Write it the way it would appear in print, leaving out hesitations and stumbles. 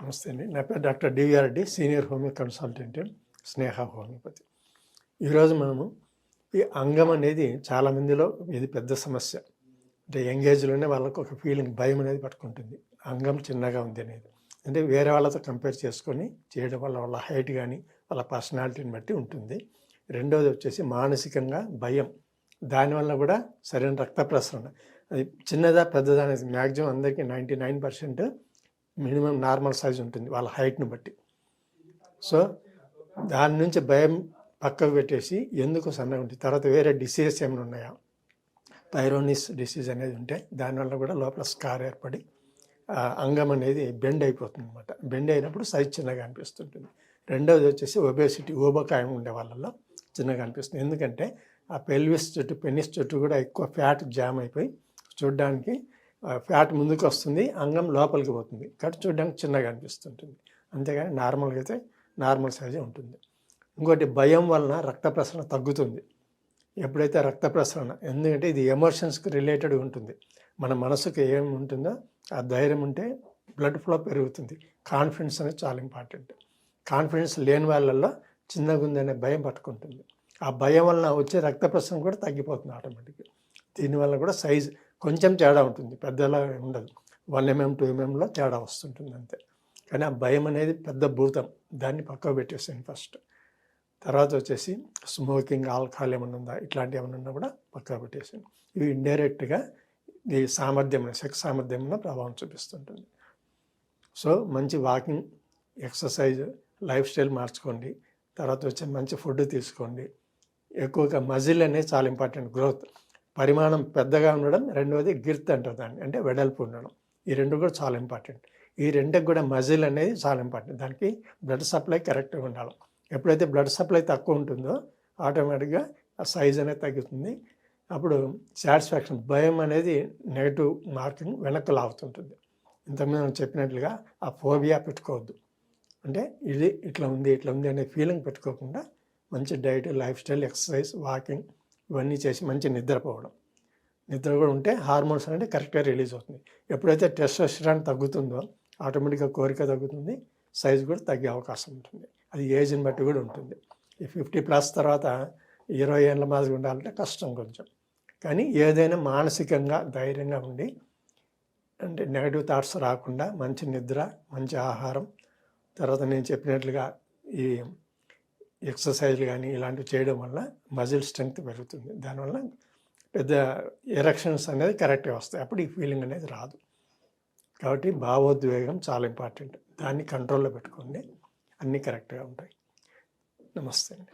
నమస్తే అండి. నా పేరు doctor D V R Reddy, senior homoeo consultant, Sneha homoeopathy. ఈరోజు మనము ఈ అంగం అనేది చాలామందిలో ఇది పెద్ద సమస్య. అంటే యంగ్ ఏజ్లోనే వాళ్ళకు ఒక ఫీలింగ్, భయం అనేది పట్టుకుంటుంది. అంగం చిన్నగా ఉంది అనేది. అంటే వేరే వాళ్ళతో కంపేర్ చేసుకొని చేయడం వల్ల వాళ్ళ హైట్ కానీ వాళ్ళ పర్సనాలిటీని బట్టి ఉంటుంది. రెండవది వచ్చేసి మానసికంగా భయం. దానివల్ల కూడా సరైన రక్త ప్రసరణ, అది చిన్నదా పెద్దదా అనేది మ్యాక్సిమం అందరికీ 99% మినిమం నార్మల్ సైజ్ ఉంటుంది వాళ్ళ హైట్ని బట్టి. సో దాని నుంచి భయం పక్కకు పెట్టేసి ఎందుకు సన్నగా ఉంటుంది. తర్వాత వేరే డిసీజెస్ ఏమైనా ఉన్నాయా, పైరోనిస్ డిసీజ్ అనేది ఉంటే దానివల్ల కూడా లోపల స్కార్ ఏర్పడి అంగం అనేది బెండ్ అయిపోతుంది అనమాట. బెండ్ అయినప్పుడు సైజ్ చిన్నగా అనిపిస్తుంటుంది. రెండవది వచ్చేసి ఒబేసిటీ, ఊబకాయం ఉండే వాళ్ళల్లో చిన్నగా అనిపిస్తుంది. ఎందుకంటే ఆ పెల్విస్ చుట్టూ, పెనిస్ చుట్టూ కూడా ఎక్కువ ఫ్యాట్ జామ్ అయిపోయి చూడడానికి ఫ్యాట్ ముందుకు వస్తుంది, అంగం లోపలికి పోతుంది, కాబట్టి చూడడానికి చిన్నగా అనిపిస్తుంటుంది. అంతేగాని నార్మల్గా అయితే నార్మల్ సైజే ఉంటుంది. ఇంకోటి భయం వలన రక్త ప్రసరణ తగ్గుతుంది. ఎప్పుడైతే రక్త ప్రసరణ, ఎందుకంటే ఇది ఎమోషన్స్కి రిలేటెడ్ ఉంటుంది. మన మనసుకు ఏం ఉంటుందో ఆ ధైర్యం ఉంటే బ్లడ్ ఫ్లో పెరుగుతుంది. కాన్ఫిడెన్స్ అనేది చాలా ఇంపార్టెంట్. కాన్ఫిడెన్స్ లేని వాళ్ళల్లో చిన్నగా ఉందనే భయం పట్టుకుంటుంది. ఆ భయం వలన వచ్చే రక్త ప్రసరణ కూడా తగ్గిపోతుంది ఆటోమేటిక్గా. దీనివల్ల కూడా సైజ్ కొంచెం తేడా ఉంటుంది, పెద్దలా ఉండదు. 1 mm 2 mmలో తేడా వస్తుంటుంది అంతే. కానీ ఆ భయం అనేది పెద్ద భూతం, దాన్ని పక్కకు పెట్టేసాను ఫస్ట్. తర్వాత వచ్చేసి స్మోకింగ్, ఆల్కహాల్ ఏమైనా ఉందా, ఇట్లాంటివి ఏమైనా ఉన్నా కూడా పక్కకు పెట్టేసాను. ఇవి ఇండైరెక్ట్గా ఈ సామర్థ్యం, సెక్స్ సామర్థ్యంలో ప్రభావం చూపిస్తుంటుంది. సో మంచి వాకింగ్, ఎక్సర్సైజ్, లైఫ్ స్టైల్ మార్చుకోండి. తర్వాత వచ్చి మంచి ఫుడ్ తీసుకోండి. ఎక్కువగా మజిల్ అనేది చాలా ఇంపార్టెంట్. గ్రోత్, పరిమాణం పెద్దగా ఉండడం, రెండవది గిర్త్ అంటారు దాన్ని, అంటే వెడల్పు ఉండడం. ఈ రెండు కూడా చాలా ఇంపార్టెంట్. ఈ రెండుకి కూడా మజిల్ అనేది చాలా ఇంపార్టెంట్. దానికి బ్లడ్ సప్లై కరెక్ట్గా ఉండాలి. ఎప్పుడైతే బ్లడ్ సప్లై తక్కువ ఉంటుందో ఆటోమేటిక్గా ఆ సైజ్ అనేది తగ్గుతుంది. అప్పుడు సాటిస్ఫాక్షన్, భయం అనేది నెగిటివ్ మార్కింగ్ వెనక్కి లాగుతుంటుంది. ఇంతకుముందు మనం చెప్పినట్లుగా ఆ ఫోబియా పెట్టుకోవద్దు. అంటే ఇది ఇట్లా ఉంది అనే ఫీలింగ్ పెట్టుకోకుండా మంచి diet, life style, exercise, walking ఇవన్నీ చేసి మంచి నిద్రపోవడం. నిద్ర కూడా ఉంటే హార్మోన్స్ అనేది కరెక్ట్గా రిలీజ్ అవుతుంది. ఎప్పుడైతే టెస్టోస్టెరాన్ తగ్గుతుందో ఆటోమేటిక్గా కోరిక తగ్గుతుంది, సైజ్ కూడా తగ్గే అవకాశం ఉంటుంది. అది ఏజ్ని బట్టి కూడా ఉంటుంది. ఈ 50+ తర్వాత 20 ఏళ్ళ మాదిరి ఉండాలంటే కష్టం కొంచెం. కానీ ఏదైనా మానసికంగా ధైర్యంగా ఉండి, అంటే నెగటివ్ థాట్స్ రాకుండా మంచి నిద్ర, మంచి ఆహారం, తర్వాత నేను చెప్పినట్లుగా ఈ ఎక్సర్సైజ్లు కానీ ఇలాంటివి చేయడం వల్ల మజిల్ స్ట్రెంగ్త్ పెరుగుతుంది. దానివల్ల పెద్ద ఎరెక్షన్స్ అనేది కరెక్ట్గా వస్తాయి. అప్పుడు ఈ ఫీలింగ్ అనేది రాదు. కాబట్టి భావోద్వేగం చాలా ఇంపార్టెంట్. దాన్ని కంట్రోల్లో పెట్టుకోండి, అన్నీ కరెక్ట్గా ఉంటాయి. నమస్తే అండి.